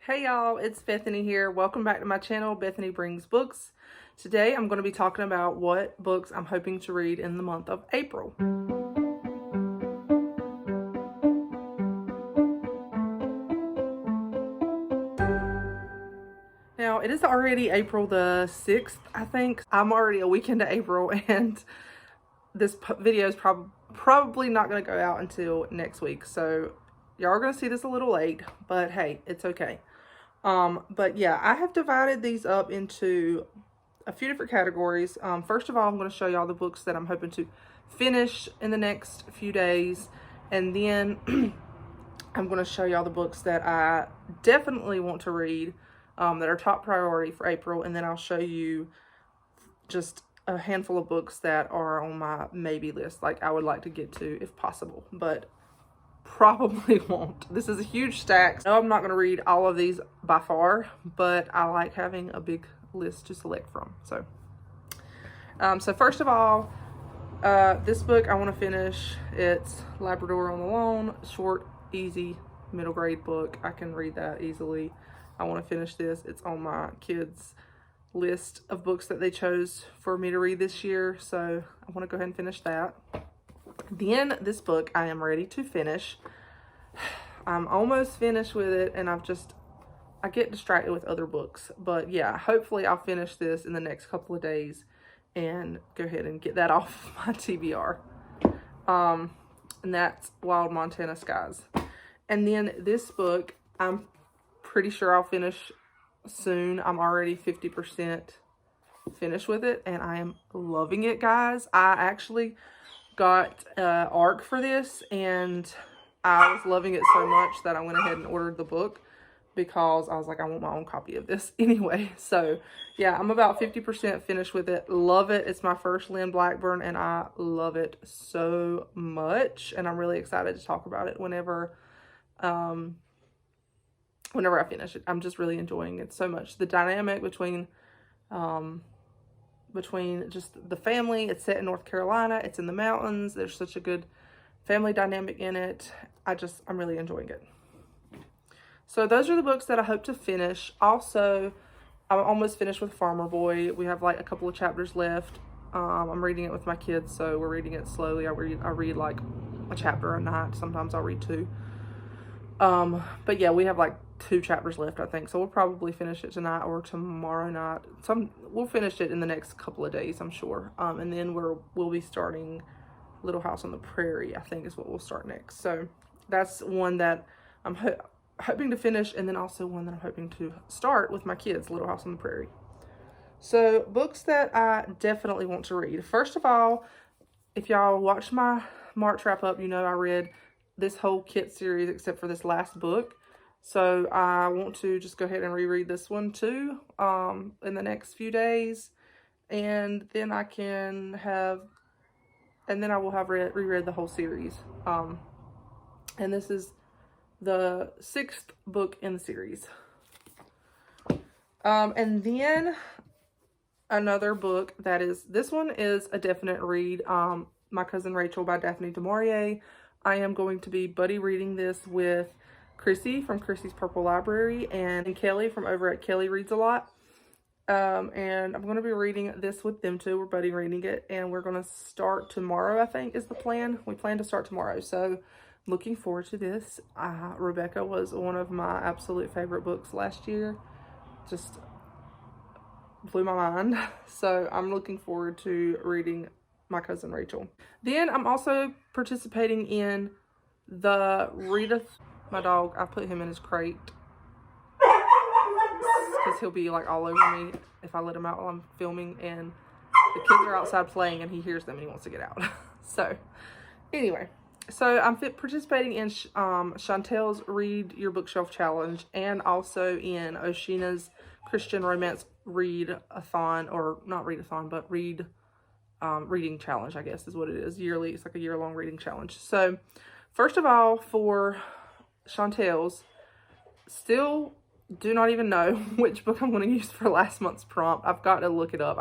Hey y'all, it's Bethany here. Welcome back to my channel, Bethany Brings Books. Today I'm going to be talking about what books I'm hoping to read in the month of April. Now, it is already April the 6th, I think. I'm already a week into April and this video is probably not going to go out until next week. So y'all are going to see this a little late, but hey, it's okay. But yeah, I have divided these up into a few different categories. First of all, I'm going to show y'all the books that I'm hoping to finish in the next few days. And then I'm going to show y'all the books that I definitely want to read, that are top priority for April. And then I'll show you just a handful of books that are on my maybe list, like I would like to get to if possible, but probably won't. This is a huge stack. No, I'm not going to read all of these by far, but I like having a big list to select from. So first of all, this book I want to finish. It's Labrador on the Lawn. Short, easy, middle grade book. I can read that easily. I want to finish this. It's on my kids' list of books that they chose for me to read this year, so I want to go ahead and finish that. Then this book I am ready to finish. I'm almost finished with it, and I get distracted with other books, but yeah, hopefully I'll finish this in the next couple of days and go ahead and get that off my TBR. And that's Wild Montana Skies. And then this book I'm pretty sure I'll finish soon. I'm already 50% finished with it, and I am loving it, guys. I actually got ARC for this, and I was loving it so much that I went ahead and ordered the book because I was like, I want my own copy of this anyway. So yeah, I'm about 50% finished with it. Love it. It's my first Lynn Blackburn, and I love it so much, and I'm really excited to talk about it whenever I finish it. I'm just really enjoying it so much. The dynamic between just the family. It's set in North Carolina. It's in the mountains. There's such a good family dynamic in it. I'm really enjoying it. So those are the books that I hope to finish. Also, I'm almost finished with Farmer Boy. We have like a couple of chapters left. I'm reading it with my kids, so we're reading it slowly. I read like a chapter a night. Sometimes I'll read two. But yeah, we have like 2 chapters left, I think, so we'll probably finish it tonight or tomorrow night. We'll finish it in the next couple of days, I'm sure. And then we'll be starting Little House on the Prairie, I think is what we'll start next. So that's one that I'm hoping to finish, and then also one that I'm hoping to start with my kids, Little House on the Prairie. So books that I definitely want to read. First of all, if y'all watch my March wrap up, you know I read this whole kit series except for this last book. So I want to just go ahead and reread this one too in the next few days, and then I will have reread the whole series. And this is the 6th book in the series. And then another book this one is a definite read. My Cousin Rachel by Daphne du Maurier. I am going to be buddy reading this with Chrissy from Chrissy's Purple Library and Kelly from over at Kelly Reads a Lot. And I'm going to be reading this with them too. We're buddy reading it, and we're going to start tomorrow, I think is the plan. We plan to start tomorrow, so looking forward to this. Rebecca was one of my absolute favorite books last year. Just blew my mind. So I'm looking forward to reading My Cousin Rachel. Then I'm also participating in the my dog, I put him in his crate because he'll be like all over me if I let him out while I'm filming, and the kids are outside playing and he hears them and he wants to get out. So anyway, so I'm participating in Chantel's Read Your Bookshelf Challenge, and also in Oshina's Christian Romance Read-a-thon, or not read-a-thon, but reading challenge, I guess is what it is. Yearly, it's like a year-long reading challenge. So first of all, for Chantel's, still do not even know which book I'm going to use for last month's prompt. I've got to look it up.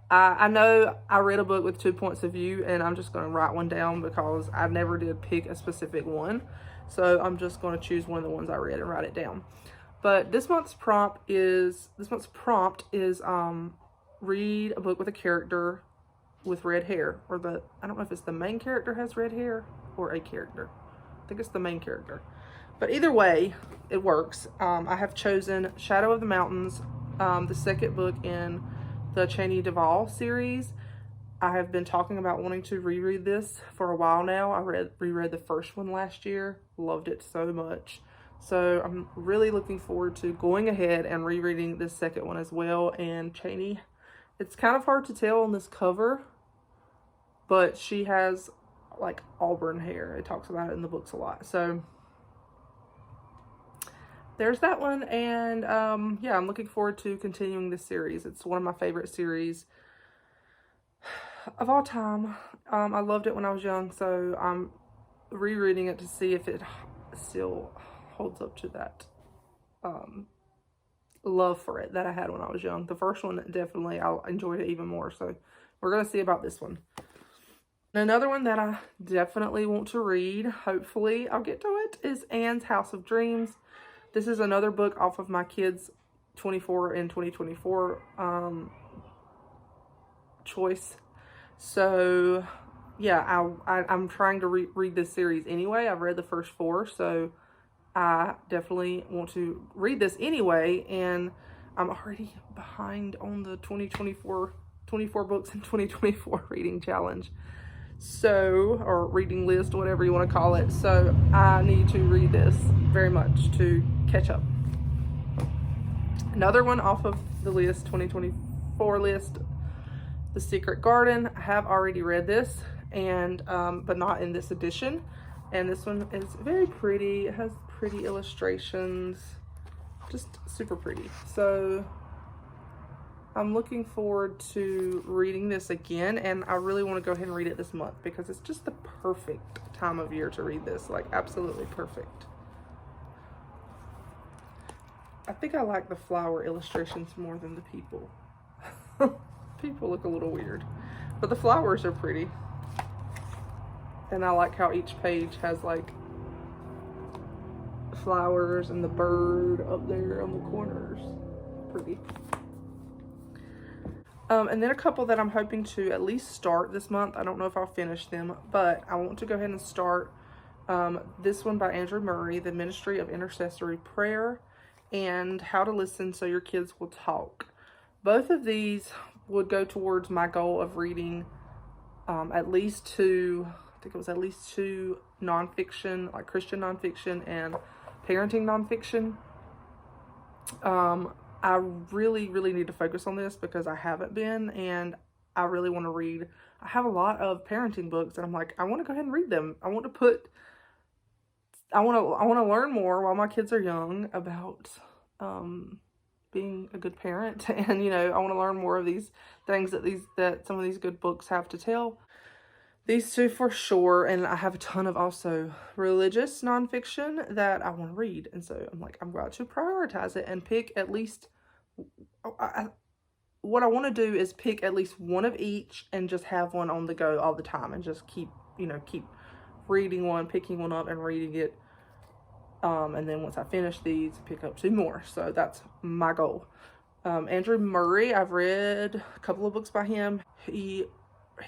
I know I read a book with 2 points of view, and I'm just going to write one down because I never did pick a specific one. So I'm just going to choose one of the ones I read and write it down. But this month's prompt is read a book with a character with red hair, or I don't know if it's the main character has red hair or a character. I think it's the main character. But either way, it works. I have chosen Shadow of the Mountains, the second book in the Cheney Duvall series. I have been talking about wanting to reread this for a while now. I reread the first one last year. Loved it so much. So I'm really looking forward to going ahead and rereading this second one as well. And Cheney, it's kind of hard to tell on this cover, but she has like auburn hair. It talks about it in the books a lot. So there's that one. And yeah, I'm looking forward to continuing this series. It's one of my favorite series of all time. I loved it when I was young, so I'm rereading it to see if it still holds up to that love for it that I had when I was young. The first one, definitely, I enjoyed it even more, so we're going to see about this one. Another one that I definitely want to read, hopefully I'll get to it, is Anne's House of Dreams. This is another book off of my kids' 24 and 2024 choice. So yeah, I'm trying to read this series anyway. I've read the first 4, so I definitely want to read this anyway, and I'm already behind on the 24 books in 2024 reading challenge. So, or reading list, whatever you want to call it. So I need to read this very much to catch up. Another one off of the list, 2024 list, The Secret Garden. I have already read this, and but not in this edition. And this one is very pretty. It has pretty illustrations, just super pretty. So I'm looking forward to reading this again, and I really want to go ahead and read it this month because it's just the perfect time of year to read this, like absolutely perfect. I think I like the flower illustrations more than the people. People look a little weird, but the flowers are pretty. And I like how each page has like flowers and the bird up there on the corners. Pretty. And then a couple that I'm hoping to at least start this month. I don't know if I'll finish them, but I want to go ahead and start this one by Andrew Murray, The Ministry of Intercessory Prayer, and How to Listen So Your Kids Will Talk. Both of these would go towards my goal of reading at least 2, I think it was at least 2 nonfiction, like Christian nonfiction and parenting nonfiction. I really need to focus on this because I haven't been, and I really want to read. I have a lot of parenting books, and I'm like, I want to go ahead and read them. I want to learn more while my kids are young about being a good parent, and you know, I want to learn more of these things that some of these good books have to tell. These 2 for sure, and I have a ton of also religious nonfiction that I want to read, and so I'm like, I'm going to prioritize it and pick at least. What I want to do is pick at least one of each and just have one on the go all the time, and just keep reading one, picking one up and reading it. And then once I finish these, pick up 2 more. So that's my goal. Andrew Murray, I've read a couple of books by him. He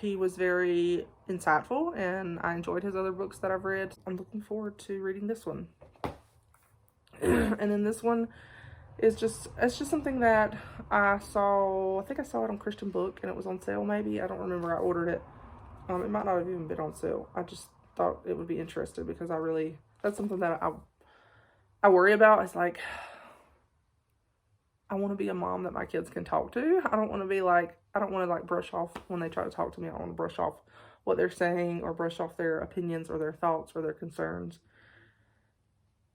was very insightful, and I enjoyed his other books that I've read. I'm looking forward to reading this one. And then this one is it's just something that I think I saw it on Christian Book, and it was on sale maybe. I don't remember. I ordered it. It might not have even been on sale. I just thought it would be interesting because that's something that I worry about. It's like, I want to be a mom that my kids can talk to. I don't want to brush off when they try to talk to me. I don't want to brush off what they're saying, or brush off their opinions or their thoughts or their concerns.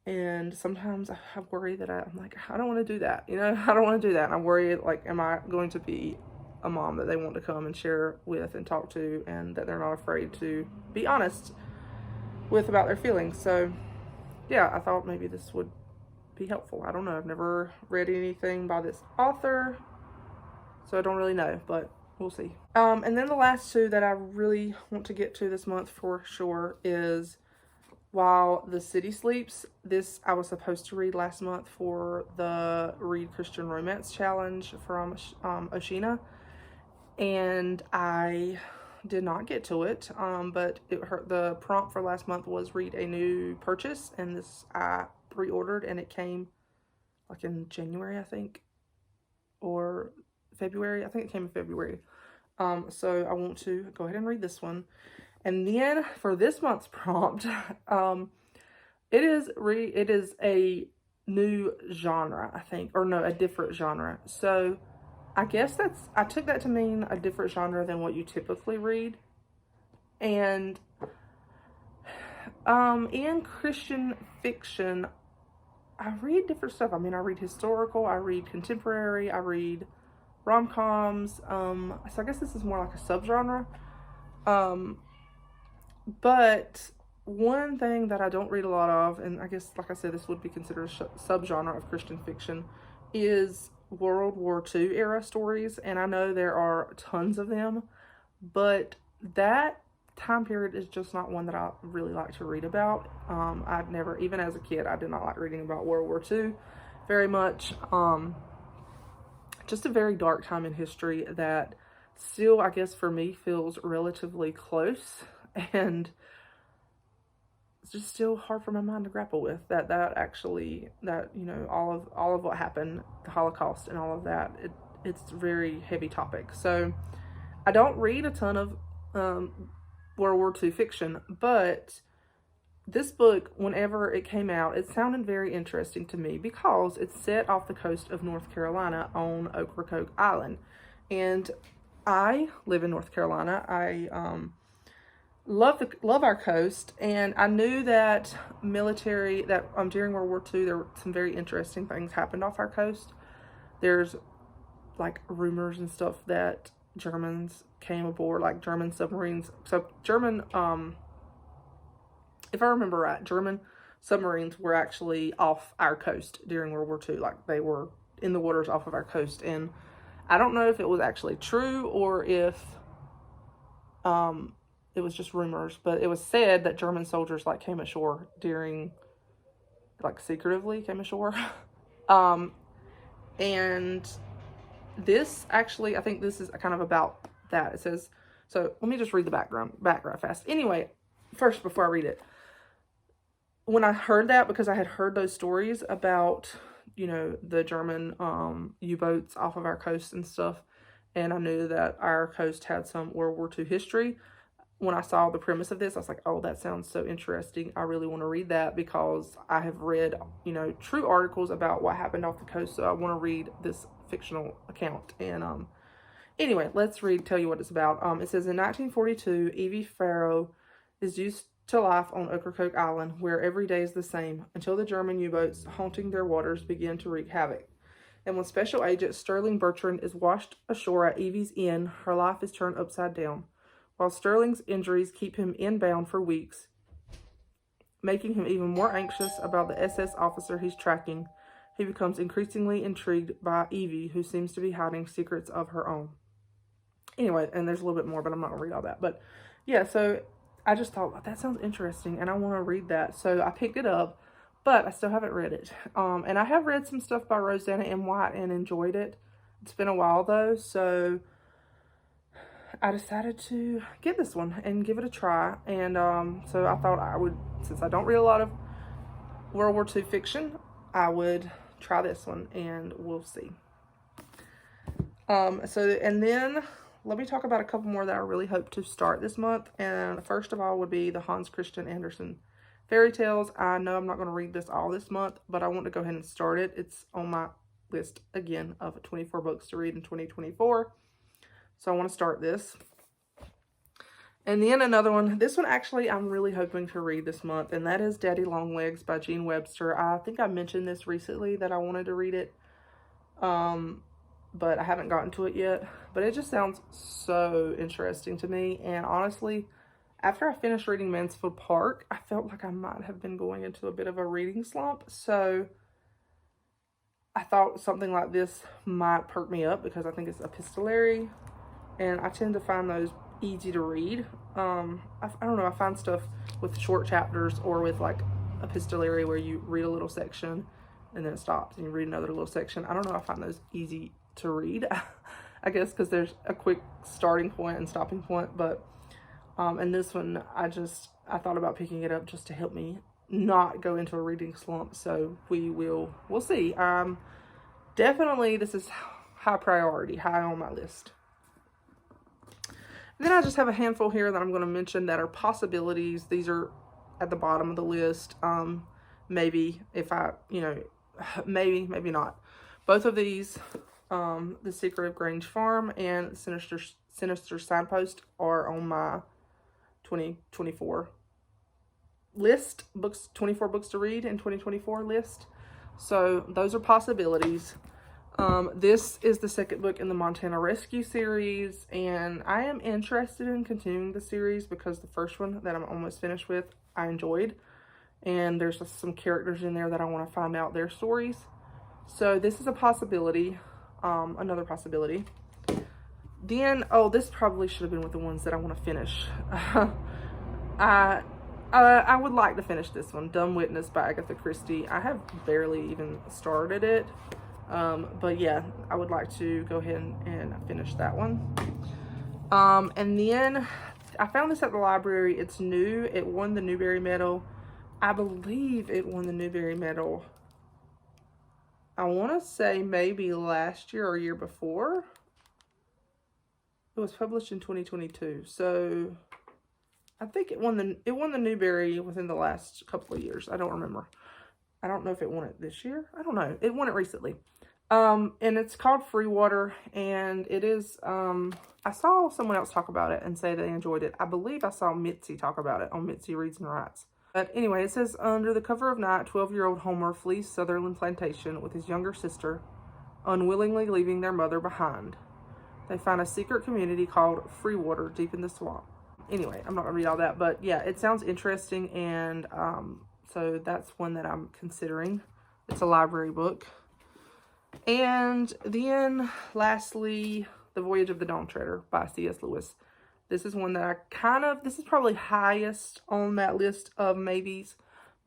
And sometimes I worry that I'm like, I don't want to do that. I don't want to do that. And I'm worried, like, am I going to be a mom that they want to come and share with and talk to, and that they're not afraid to be honest with about their feelings. So yeah, I thought maybe this would be helpful. I don't know. I've never read anything by this author, so I don't really know, but we'll see. And then the last 2 that I really want to get to this month for sure is While the City Sleeps. This I was supposed to read last month for the Read Christian Romance Challenge from Oshina, and I did not get to it. But the prompt for last month was read a new purchase, and this I pre-ordered, and it came like in January, I think, or February. I think it came in February. So I want to go ahead and read this one. And then for this month's prompt, it is a new genre, I think, or no, a different genre. So I guess I took that to mean a different genre than what you typically read. And in Christian fiction, I read different stuff. I mean, I read historical, I read contemporary, I read rom-coms. So I guess this is more like a subgenre. But one thing that I don't read a lot of, and I guess, like I said, this would be considered a subgenre of Christian fiction, is World War II era stories. And I know there are tons of them, but that time period is just not one that I really like to read about. I'd never, even as a kid, I did not like reading about World War II very much. Just a very dark time in history that still, I guess, for me, feels relatively close, and it's just still hard for my mind to grapple with that you know, all of what happened, the Holocaust and all of that. It's a very heavy topic. So I don't read a ton of World War II fiction, but this book, whenever it came out, it sounded very interesting to me because it's set off the coast of North Carolina on Ocracoke Island. And I live in North Carolina. I love our coast, and I knew that during World War II there were some very interesting things happened off our coast. There's like rumors and stuff that Germans came aboard, like German submarines. So if I remember right, German submarines were actually off our coast during World War II. Like, they were in the waters off of our coast. And I don't know if it was actually true or if it was just rumors, but it was said that German soldiers like came ashore secretively came ashore. And this actually, I think this is kind of about that. It says, so let me just read the background fast. Anyway, first, before I read it, when I heard that, because I had heard those stories about, you know, the German U-boats off of our coast and stuff, and I knew that our coast had some World War II history. When I saw the premise of this, I was like, oh, that sounds so interesting. I really want to read that because I have read, you know, true articles about what happened off the coast, so I want to read this fictional account. And anyway, let's tell you what it's about. It says, in 1942, Evie Farrow is used to life on Ocracoke Island, where every day is the same, until the German U-boats haunting their waters begin to wreak havoc. And when Special Agent Sterling Bertrand is washed ashore at Evie's Inn, her life is turned upside down. While Sterling's injuries keep him inbound for weeks, making him even more anxious about the SS officer he's tracking, he becomes increasingly intrigued by Evie, who seems to be hiding secrets of her own. Anyway, and there's a little bit more, but I'm not going to read all that. But yeah, so I just thought, well, that sounds interesting, and I want to read that. So I picked it up, but I still haven't read it. And I have read some stuff by Rosanna M. White and enjoyed it. It's been a while, though, so I decided to get this one and give it a try. And so I thought I would, since I don't read a lot of World War II fiction, I would try this one, and we'll see. And then let me talk about a couple more that I really hope to start this month. And first of all would be the Hans Christian Andersen fairy tales. I know I'm not going to read this all this month, but I want to go ahead and start it. It's on my list again of 24 books to read in 2024. So I want to start this. And then another one, this one actually I'm really hoping to read this month, and that is Daddy Longlegs by Jean Webster. I think I mentioned this recently that I wanted to read it, but I haven't gotten to it yet. But it just sounds so interesting to me, and honestly, after I finished reading Mansfield Park, I felt like I might have been going into a bit of a reading slump, so I thought something like this might perk me up because I think it's epistolary, and I tend to find those easy to read. I don't know, I find stuff with short chapters or with like epistolary where you read a little section and then it stops and you read another little section. I don't know, I find those easy to read. I guess because there's a quick starting point and stopping point, but and this one I thought about picking it up just to help me not go into a reading slump. So we'll see. Definitely this is high priority, high on my list. And then I just have a handful here that I'm going to mention that are possibilities. These are at the bottom of the list. Maybe if I, maybe not. Both of these, The Secret of Grange Farm and Sinister Signpost, are on my 2024 list. 24 books to read in 2024 list. So those are possibilities. This is the second book in the Montana Rescue series, and I am interested in continuing the series because the first one that I'm almost finished with, I enjoyed, and there's just some characters in there that I want to find out their stories. So this is a possibility, another possibility. Then, oh, this probably should have been with the ones that I want to finish. I would like to finish this one, Dumb Witness by Agatha Christie. I have barely even started it. But yeah, I would like to go ahead and finish that one. And then I found this at the library. It's new. It won the Newbery Medal. I believe it won the Newbery Medal. I want to say maybe last year or year before. It was published in 2022. So I think it won the Newbery within the last couple of years. I don't remember. I don't know if it won it this year. I don't know. It won it recently. And it's called Free Water, and it is, I saw someone else talk about it and say they enjoyed it. I believe I saw Mitzi talk about it on Mitzi Reads and Writes. But anyway, it says, under the cover of night, 12-year-old Homer flees Sutherland Plantation with his younger sister, unwillingly leaving their mother behind. They find a secret community called Free Water deep in the swamp. Anyway, I'm not going to read all that, but yeah, it sounds interesting, and so that's one that I'm considering. It's a library book. And then, lastly, The Voyage of the Dawn Treader by C.S. Lewis. This is one that this is probably highest on that list of maybes,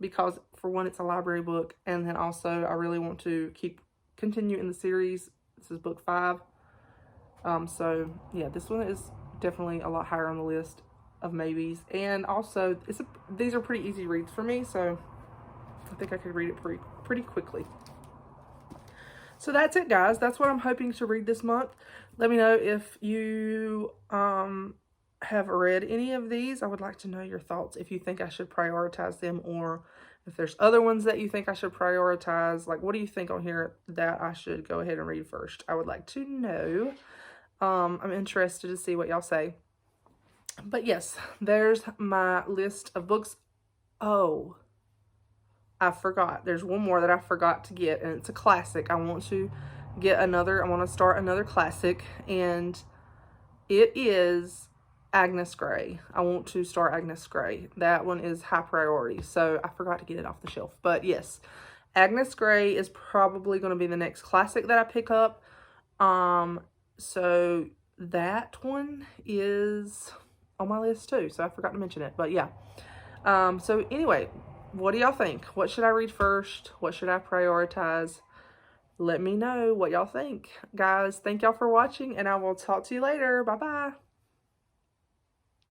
because for one, it's a library book, and then also I really want to continue in the series. This is book 5. So yeah, this one is definitely a lot higher on the list of maybes, and also these are pretty easy reads for me, so I think I could read it pretty quickly. So that's it, guys. That's what I'm hoping to read this month. Let me know if you have read any of these. I would like to know your thoughts, if you think I should prioritize them, or if there's other ones that you think I should prioritize. Like, what do you think on here that I should go ahead and read first? I would like to know. I'm interested to see what y'all say. But yes, there's my list of books. Oh, I forgot. There's one more that I forgot to get, and it's a classic. I want to start another classic, and it is Agnes Grey. I want to start Agnes Grey. That one is high priority, so I forgot to get it off the shelf. But yes, Agnes Grey is probably going to be the next classic that I pick up. So that one is on my list too, so I forgot to mention it. But yeah, so anyway, what do y'all think? What should I read first? What should I prioritize? Let me know what y'all think. Guys, thank y'all for watching, and I will talk to you later. Bye-bye.